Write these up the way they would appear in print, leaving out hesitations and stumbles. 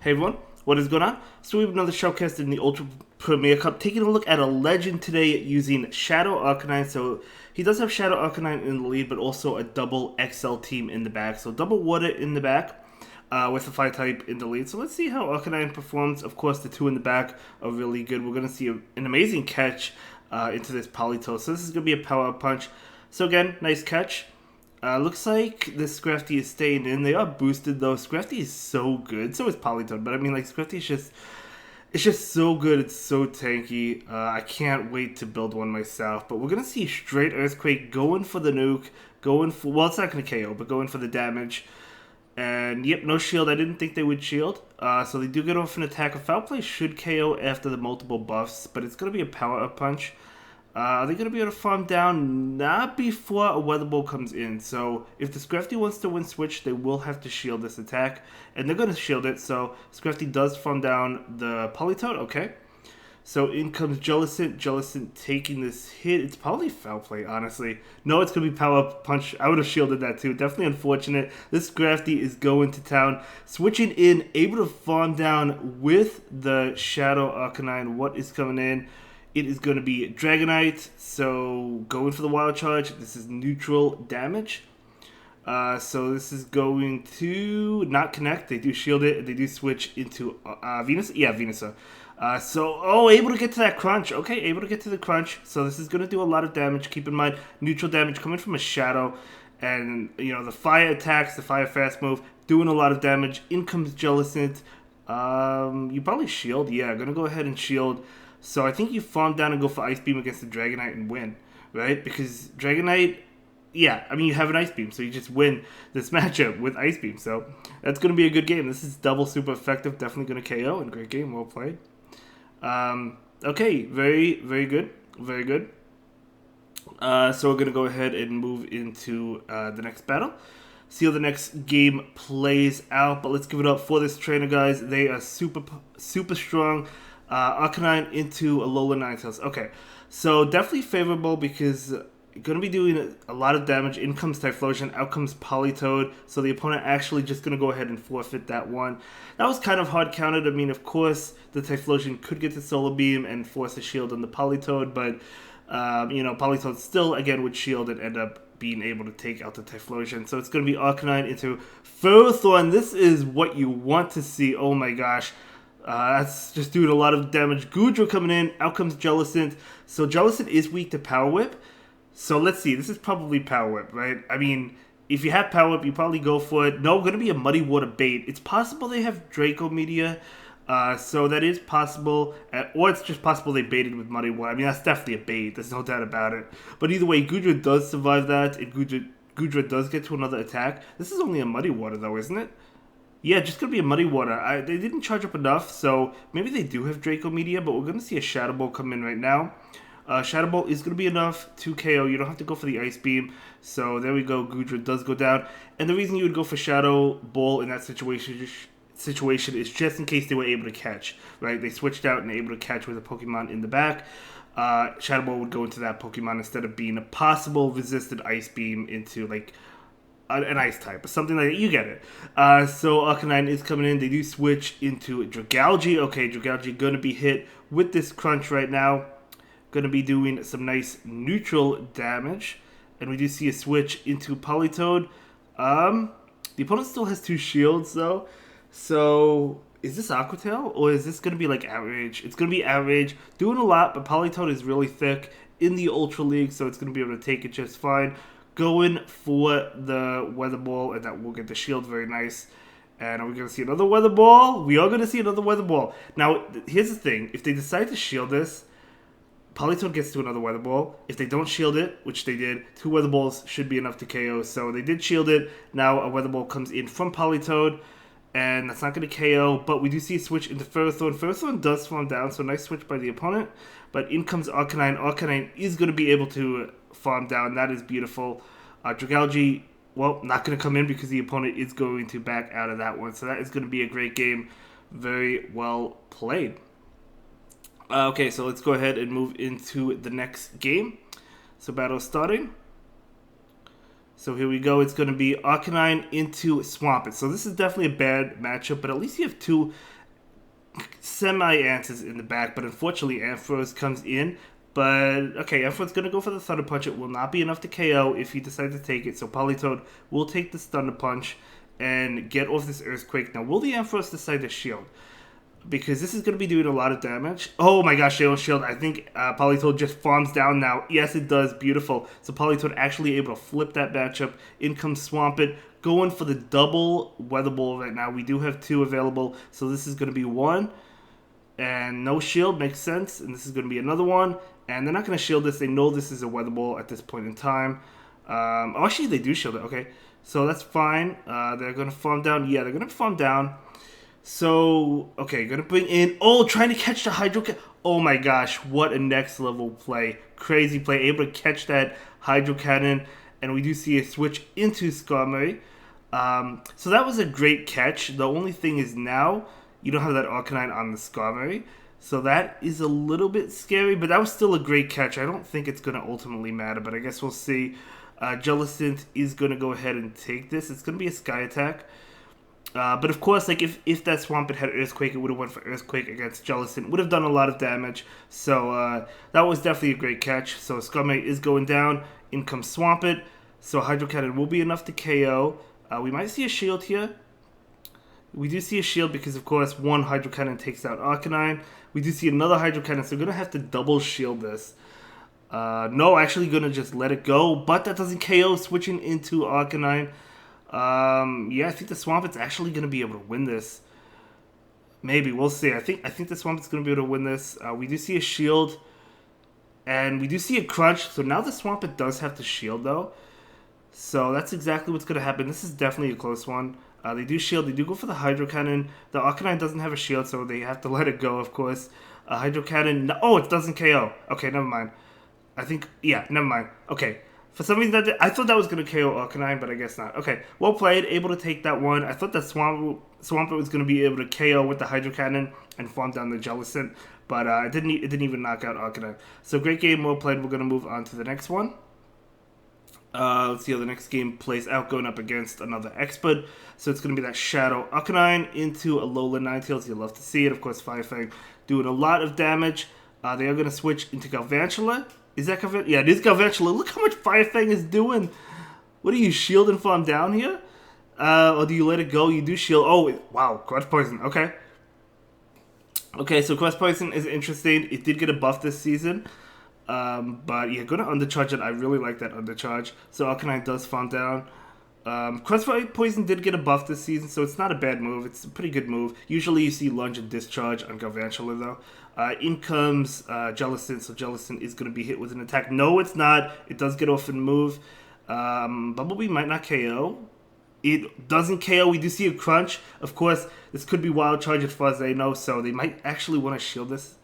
Hey everyone, what is going on? So we have another showcast in the Ultra Premier Cup, taking a look at a legend today using Shadow Arcanine. So he does have Shadow Arcanine in the lead, but also a double XL team in the back. So double water in the back with the fire type in the lead. So let's see how Arcanine performs. Of course, the two in the back are really good. We're going to see an amazing catch into this Politoed. So this is going to be a power punch. So again, nice catch. Looks like this Scrafty is staying in. They are boosted though. Scrafty is so good. So is Politoed. But I mean, like, Scrafty is just... It's just so good. It's so tanky. I can't wait to build one myself. But we're going to see straight Earthquake going for the nuke. Going for... Well, it's not going to KO, but going for the damage. And, yep, no shield. I didn't think they would shield. So they do get off an attack. A Foul Play should KO after the multiple buffs. But it's going to be a power-up punch. Are they going to be able to farm down? Not before a Weather Ball comes in. So if the Scrafty wants to win Switch, they will have to shield this attack. And they're going to shield it. So Scrafty does farm down the Politoed. Okay. So in comes Jellicent. Jellicent taking this hit. It's probably Foul Play, honestly. No, it's going to be Power Up Punch. I would have shielded that too. Definitely unfortunate. This Scrafty is going to town. Switching in. Able to farm down with the Shadow Arcanine. What is coming in? It is going to be Dragonite, so going for the Wild Charge. This is neutral damage. So this is going to not connect. They do shield it. They do switch into Venus. Yeah, Venusaur. Able to get to that crunch. Okay, able to get to the crunch. So this is going to do a lot of damage. Keep in mind, neutral damage coming from a Shadow. And, you know, the fire attacks, the fire fast move, doing a lot of damage. In comes Jellicent. You probably shield. Yeah, going to go ahead and shield. So I think you farm down and go for Ice Beam against the Dragonite and win, right? Because Dragonite, yeah, I mean, you have an Ice Beam, so you just win this matchup with Ice Beam. So that's going to be a good game. This is double super effective, definitely going to KO, and great game, well played. Okay, very, very good, very good. So we're going to go ahead and move into the next battle. See how the next game plays out, but let's give it up for this trainer, guys. They are super, super strong. Arcanine into Alola Ninetales. Okay, so definitely favorable because going to be doing a lot of damage. In comes Typhlosion, out comes Politoed, so the opponent actually just going to go ahead and forfeit that one. That was kind of hard counted. I mean, of course, the Typhlosion could get the Solar Beam and force a shield on the Politoed, but, you know, Politoed still, again, would shield and end up being able to take out the Typhlosion. So it's going to be Arcanine into Ferrothorn. This is what you want to see. Oh my gosh. That's just doing a lot of damage. Goodra coming in. Out comes Jellicent. So Jellicent is weak to Power Whip. So let's see. This is probably Power Whip, right? I mean, if you have Power Whip, you probably go for it. No, going to be a Muddy Water bait. It's possible they have Draco Meteor. So that is possible. Or it's just possible they baited with Muddy Water. I mean, that's definitely a bait. There's no doubt about it. But either way, Goodra does survive that. And Goodra does get to another attack. This is only a Muddy Water, though, isn't it? Yeah, just going to be a Muddy Water. They didn't charge up enough, so maybe they do have Draco Meteor, but we're going to see a Shadow Ball come in right now. Shadow Ball is going to be enough to KO. You don't have to go for the Ice Beam. So there we go. Goodra does go down. And the reason you would go for Shadow Ball in that situation is just in case they were able to catch, right? They switched out and able to catch with a Pokemon in the back. Shadow Ball would go into that Pokemon instead of being a possible resisted Ice Beam into, like, an ice type or something like that. You get it. So Arcanine is coming in. They do switch into Dragalge. Okay, Dragalge going to be hit with this crunch right now. Going to be doing some nice neutral damage. And we do see a switch into Politoed. The opponent still has two shields though. So is this Aqua Tail or is this going to be like Outrage? It's going to be Outrage. Doing a lot, but Politoed is really thick in the Ultra League, so it's going to be able to take it just fine. Going for the Weather Ball, and that will get the shield very nice. And are we going to see another Weather Ball? We are going to see another Weather Ball. Now, here's the thing. If they decide to shield this, Politoed gets to another Weather Ball. If they don't shield it, which they did, 2 Weather Balls should be enough to KO. So they did shield it. Now a Weather Ball comes in from Politoed, and that's not going to KO. But we do see a switch into Ferrothorn. Ferrothorn does farm down, so nice switch by the opponent. But in comes Arcanine. Arcanine is going to be able to farm down. That is beautiful. Dragalge, well, not going to come in because the opponent is going to back out of that one. So that is going to be a great game. Very well played. Okay, so let's go ahead and move into the next game. So battle starting. So here we go. It's going to be Arcanine into Swampit. So this is definitely a bad matchup, but at least you have two semi-answers in the back. But unfortunately, Ampharos comes in. But, okay, Ampharos going to go for the Thunder Punch. It will not be enough to KO if he decides to take it. So Politoed will take this Thunder Punch and get off this Earthquake. Now, will the Ampharos decide to shield? Because this is going to be doing a lot of damage. Oh my gosh, they don't shield. I think Politoed just farms down now. Yes, it does. Beautiful. So Politoed actually able to flip that matchup. In comes Swampit. Going for the double Weather Ball right now. We do have two available. So this is going to be one. And no shield. Makes sense. And this is going to be another one. And they're not going to shield this. They know this is a Weather Ball at this point in time. Actually, they do shield it. Okay. So that's fine. They're going to farm down. Yeah, they're going to farm down. So, okay, gonna bring in... Oh, trying to catch the Hydro Cannon. Oh my gosh, what a next level play. Crazy play. Able to catch that Hydro Cannon. And we do see a switch into Skarmory. So that was a great catch. The only thing is now, you don't have that Arcanine on the Skarmory. So that is a little bit scary, but that was still a great catch. I don't think it's gonna ultimately matter, but I guess we'll see. Jellicent is gonna go ahead and take this. It's gonna be a Sky Attack. But of course, like if that Swampit had Earthquake, it would have went for Earthquake against Jellicent. Would have done a lot of damage. So that was definitely a great catch. So Skarmory is going down. In comes Swampit. So Hydro Cannon will be enough to KO. We might see a shield here. We do see a shield because, of course, one Hydro Cannon takes out Arcanine. We do see another Hydro Cannon, so we're going to have to double shield this. No, actually going to just let it go. But that doesn't KO, switching into Arcanine. Yeah, I think the Swampit's actually going to be able to win this. Maybe, we'll see. I think the Swampit's going to be able to win this. We do see a shield, and we do see a crunch. So now the Swampit does have to shield, though. So that's exactly what's going to happen. This is definitely a close one. They do shield. They do go for the Hydro Cannon. The Arcanine doesn't have a shield, so they have to let it go, of course. Hydro Cannon. Oh, it doesn't KO. Okay, never mind. I think, yeah, never mind. Okay. For some reason, I thought that was going to KO Arcanine, but I guess not. Okay, well played, able to take that one. I thought that Swampit was going to be able to KO with the Hydro Cannon and farm down the Jellicent, but it didn't even knock out Arcanine. So great game, well played. We're going to move on to the next one. Let's see how the next game plays out, going up against another expert. So it's going to be that Shadow Arcanine into Alolan Ninetales. You'll love to see it. Of course, Fire Fang doing a lot of damage. They are going to switch into Galvantula. Is that Galvantula? Yeah, it is Galvantula. Look how much Fire Fang is doing. What are you, shield and farm down here? Or do you let it go? You do shield. Oh, wow. Crush Poison. Okay. Okay, so Crush Poison is interesting. It did get a buff this season. But yeah, going to undercharge it. I really like that undercharge. So Arcanine does farm down. Crush Poison did get a buff this season, so it's not a bad move. It's a pretty good move. Usually you see Lunge and Discharge on Galvantula, though. In comes Jellicent, so Jellicent is going to be hit with an attack. No, it's not. It does get off and move. Bumblebee might not KO. It doesn't KO. We do see a crunch. Of course, this could be Wild Charge as far as they know, so they might actually want to shield this.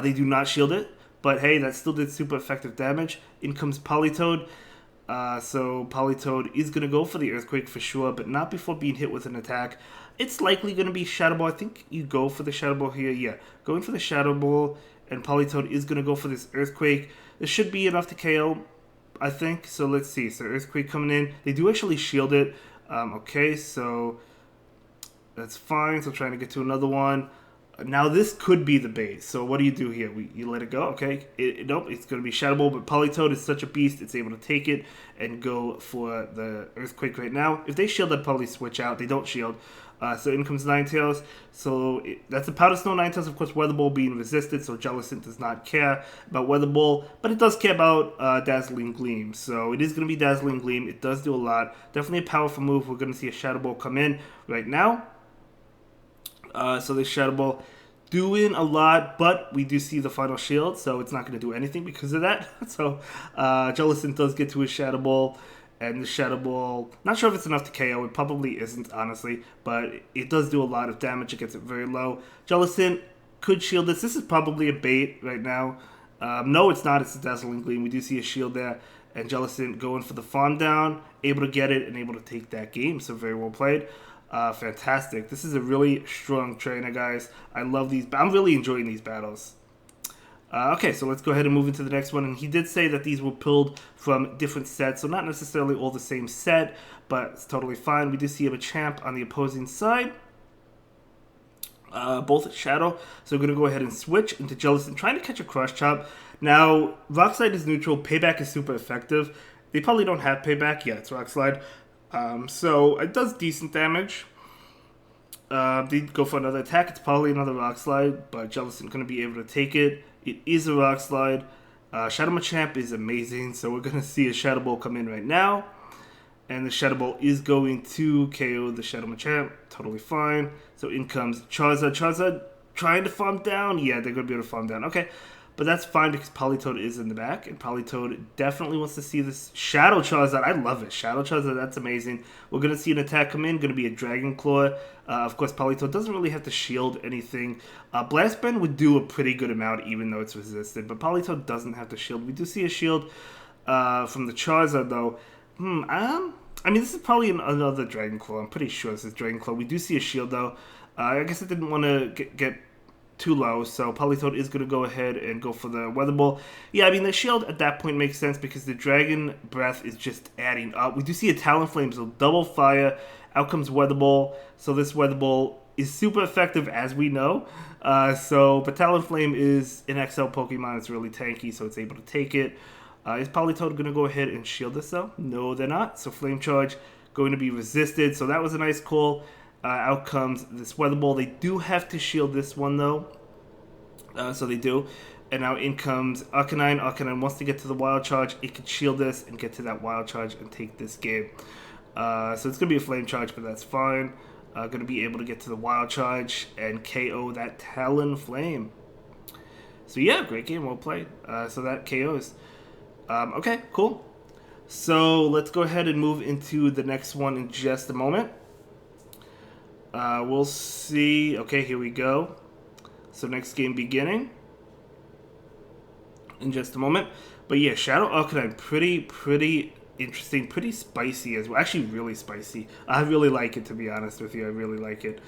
They do not shield it, but hey, that still did super effective damage. In comes Politoed. So Politoed is going to go for the Earthquake for sure, but not before being hit with an attack. It's likely going to be Shadow Ball. I think you go for the Shadow Ball here. Yeah, going for the Shadow Ball, and Politoed is going to go for this Earthquake. This should be enough to KO, I think. So let's see. So Earthquake coming in. They do actually shield it. Okay, so that's fine. So trying to get to another one. Now this could be the bait. So what do you do here? You let it go, okay? Nope, it's going to be Shadow Ball, but Politoed is such a beast, it's able to take it and go for the Earthquake right now. If they shield, I'd probably switch out. They don't shield. So in comes Ninetales. So that's a Powder Snow Ninetales, of course, Weather Ball being resisted, so Jellicent does not care about Weather Ball, but it does care about Dazzling Gleam. So it is going to be Dazzling Gleam. It does do a lot. Definitely a powerful move. We're going to see a Shadow Ball come in right now. So the Shadow Ball doing a lot, but we do see the final shield, so it's not going to do anything because of that. So Jellicent does get to his Shadow Ball, and the Shadow Ball, not sure if it's enough to KO. It probably isn't, honestly, but it does do a lot of damage. It gets it very low. Jellicent could shield this. This is probably a bait right now. No, it's not. It's a Dazzling Gleam. We do see a shield there, and Jellicent going for the farm down, able to get it, and able to take that game. So very well played. Fantastic. This is a really strong trainer, guys. I love these. I'm really enjoying these battles. Okay, so let's go ahead and move into the next one. And he did say that these were pulled from different sets, so not necessarily all the same set, but it's totally fine. We do see a Machamp on the opposing side. Both Shadow, so we're going to go ahead and switch into Jellicent, trying to catch a Cross Chop. Now, Rock Slide is neutral, Payback is super effective. They probably don't have Payback, yeah, it's Rock Slide. So it does decent damage. They go for another attack, it's probably another Rock Slide, but Jellicent going to be able to take it. It is a Rock Slide. Shadow Machamp is amazing, so we're going to see a Shadow Ball come in right now. And the Shadow Ball is going to KO the Shadow Machamp. Totally fine. So in comes Charizard. Charizard trying to farm down. Yeah, they're going to be able to farm down. Okay. But that's fine because Politoed is in the back. And Politoed definitely wants to see this Shadow Charizard. I love it. Shadow Charizard, that's amazing. We're going to see an attack come in. Going to be a Dragon Claw. Of course, Politoed doesn't really have to shield anything. Blast Bend would do a pretty good amount even though it's resisted. But Politoed doesn't have to shield. We do see a shield from the Charizard though. I mean, this is probably another Dragon Claw. I'm pretty sure this is Dragon Claw. We do see a shield, though. I guess I didn't want to get too low, so Politoed is going to go ahead and go for the Weather Ball. Yeah, I mean, the shield at that point makes sense because the Dragon Breath is just adding up. We do see a Talonflame, so double fire. Out comes Weather Ball. So this Weather Ball is super effective, as we know. But Talonflame is an XL Pokemon. It's really tanky, so it's able to take it. Is Politoed going to go ahead and shield this though? No, they're not. So Flame Charge going to be resisted. So that was a nice call. Out comes this Weather Ball. They do have to shield this one though. So they do. And now in comes Arcanine. Arcanine wants to get to the Wild Charge. It can shield this and get to that Wild Charge and take this game. So it's going to be a Flame Charge, but that's fine. Going to be able to get to the Wild Charge and KO that Talonflame. So yeah, great game. Well played. So that KOs. Okay, cool. So let's go ahead and move into the next one in just a moment. We'll see. Okay, here we go. So next game beginning in just a moment. But yeah, Shadow Arcanine, pretty interesting, pretty spicy as well. Actually, really spicy. I really like it, to be honest with you. I really like it.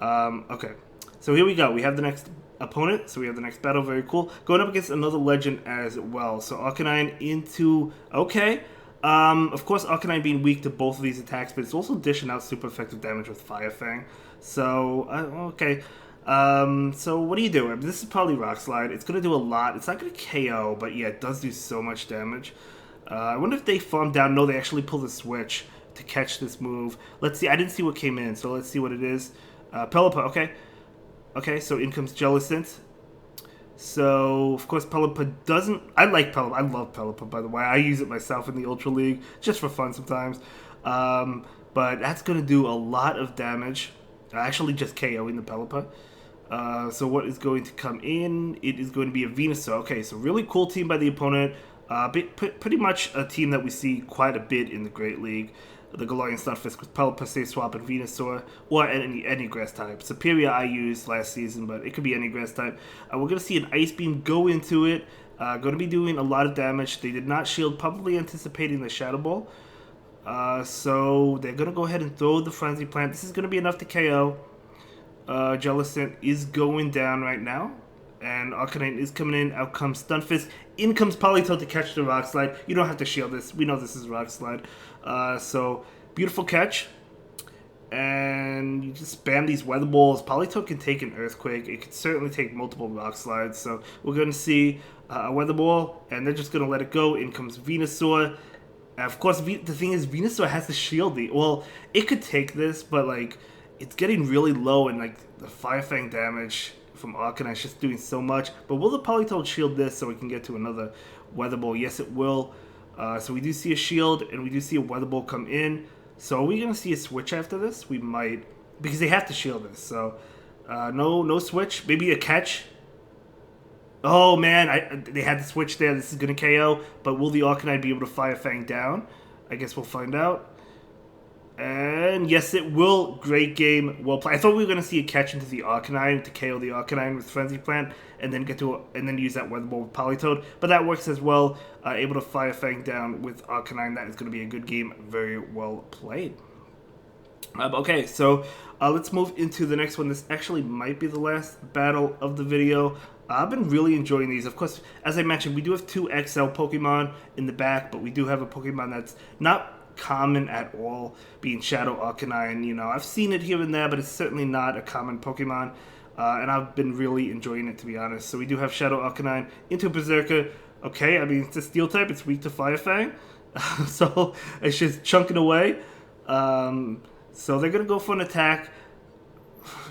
Okay, so here we go. We have the next opponent, so we have the next battle. Very cool. Going up against another legend as well. So Arcanine into okay. Of course, Arcanine being weak to both of these attacks, but it's also dishing out super effective damage with Fire Fang. So okay. So what do you do? I mean, this is probably Rock Slide. It's gonna do a lot. It's not gonna KO, but yeah, it does do so much damage. I wonder if they farm down. No, they actually pull the switch to catch this move. Let's see. I didn't see what came in, so let's see what it is. Pelipper. Okay. Okay, so in comes Jellicent. So, of course, Pelipper doesn't... I like Pelipper. I love Pelipper, by the way. I use it myself in the Ultra League, just for fun sometimes. But that's going to do a lot of damage. Actually, just KOing the Pelipper. So what is going to come in? It is going to be a Venusaur. Okay, so really cool team by the opponent. Pretty much a team that we see quite a bit in the Great League. The Galarian Stunfisk with Pelipper, Swap, and Venusaur, or any grass type. Superior I used last season, but it could be any grass type. We're going to see an Ice Beam go into it. Going to be doing a lot of damage. They did not shield, probably anticipating the Shadow Ball. So they're going to go ahead and throw the Frenzy Plant. This is going to be enough to KO. Jellicent is going down right now. And Arcanine is coming in. Out comes Stunfisk. In comes Politoed to catch the Rock Slide. You don't have to shield this. We know this is Rock Slide. So, beautiful catch. And you just spam these Weather Balls. Politoed can take an Earthquake. It can certainly take multiple Rock Slides. So, we're going to see a Weather Ball. And they're just going to let it go. In comes Venusaur. Of course, the thing is, Venusaur has to shield the... Well, it could take this, but, like, it's getting really low. And, like, the Fire Fang damage from Arcanine is just doing so much. But will the Politoed shield this so we can get to another Weather Ball? Yes, it will. So we do see a shield, and we do see a Weather Ball come in. So are we going to see a switch after this? We might, because they have to shield this. So no switch. Maybe a catch. Oh, man, they had the switch there. This is going to KO. But will the Arcanine be able to Fire Fang down? I guess we'll find out. And yes, it will. Great game. Well played. I thought we were going to see a catch into the Arcanine to KO the Arcanine with Frenzy Plant, and then use that Weather Ball with Politoed. But that works as well. Able to Fire Fang down with Arcanine. That is going to be a good game. Very well played. Okay, so let's move into the next one. This actually might be the last battle of the video. I've been really enjoying these. Of course, as I mentioned, we do have 2 XL Pokemon in the back, but we do have a Pokemon that's not common at all, being Shadow Arcanine. You know, I've seen it here and there, but it's certainly not a common Pokemon. And I've been really enjoying it, to be honest. So we do have Shadow Arcanine into Berserker. Okay, I mean, it's a Steel type. It's weak to Fire Fang. So it's just chunking away. So they're going to go for an attack.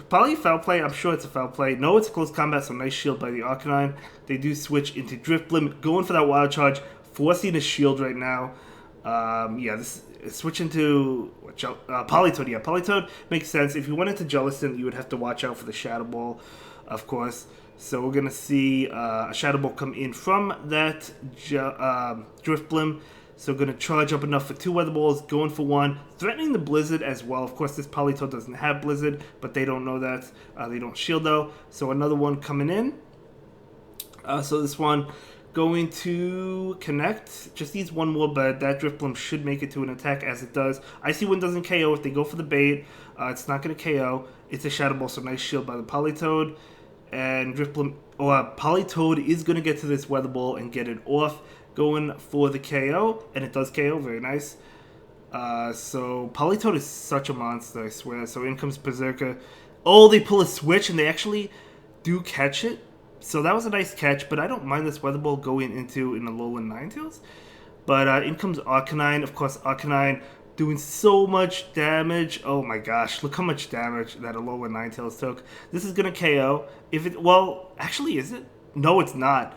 Probably foul play. I'm sure it's a foul play. No, it's a close combat, so nice shield by the Arcanine. They do switch into Drifblim, going for that Wild Charge, forcing a shield right now. Yeah, this switch into Politoed. Yeah, Politoed makes sense. If you went into Jellicent, you would have to watch out for the Shadow Ball, of course. So we're going to see a Shadow Ball come in from that Drifblim. So going to charge up enough for 2 Weather Balls, going for 1, threatening the Blizzard as well. Of course, this Politoed doesn't have Blizzard, but they don't know that. They don't shield though. So another one coming in. So this one going to connect. Just needs 1 more, but that Drifblim should make it to an attack as it does. Icy Wind doesn't KO. If they go for the bait, it's not going to KO. It's a Shadow Ball, so nice shield by the Politoed. And Drifblim, or Politoed is going to get to this Weather Ball and get it off. Going for the KO, and it does KO, very nice. So Politoed is such a monster, I swear. So in comes Berserker. Oh, they pull a switch, and they actually do catch it. So that was a nice catch, but I don't mind this Weather Ball going into in Alolan Ninetales. But in comes Arcanine. Of course, Arcanine doing so much damage. Oh my gosh, look how much damage that Alolan Ninetales took. This is going to KO. If it, well, actually, is it? No, it's not.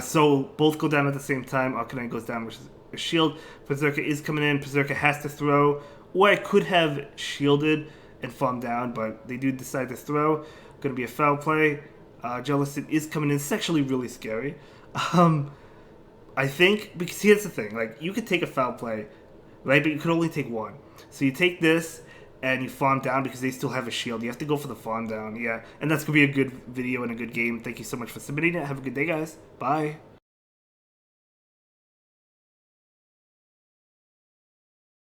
So both go down at the same time. Arcanine goes down, which is a shield. Berserker is coming in. Berserker has to throw. Or I could have shielded and farmed down, but they do decide to throw. Going to be a foul play. Jellicent is coming in. It's actually really scary. I think, because here's the thing. Like, you could take a foul play, right? But you could only take 1. So you take this, and you farm down because they still have a shield. You have to go for the farm down, yeah. And that's going to be a good video and a good game. Thank you so much for submitting it. Have a good day, guys. Bye.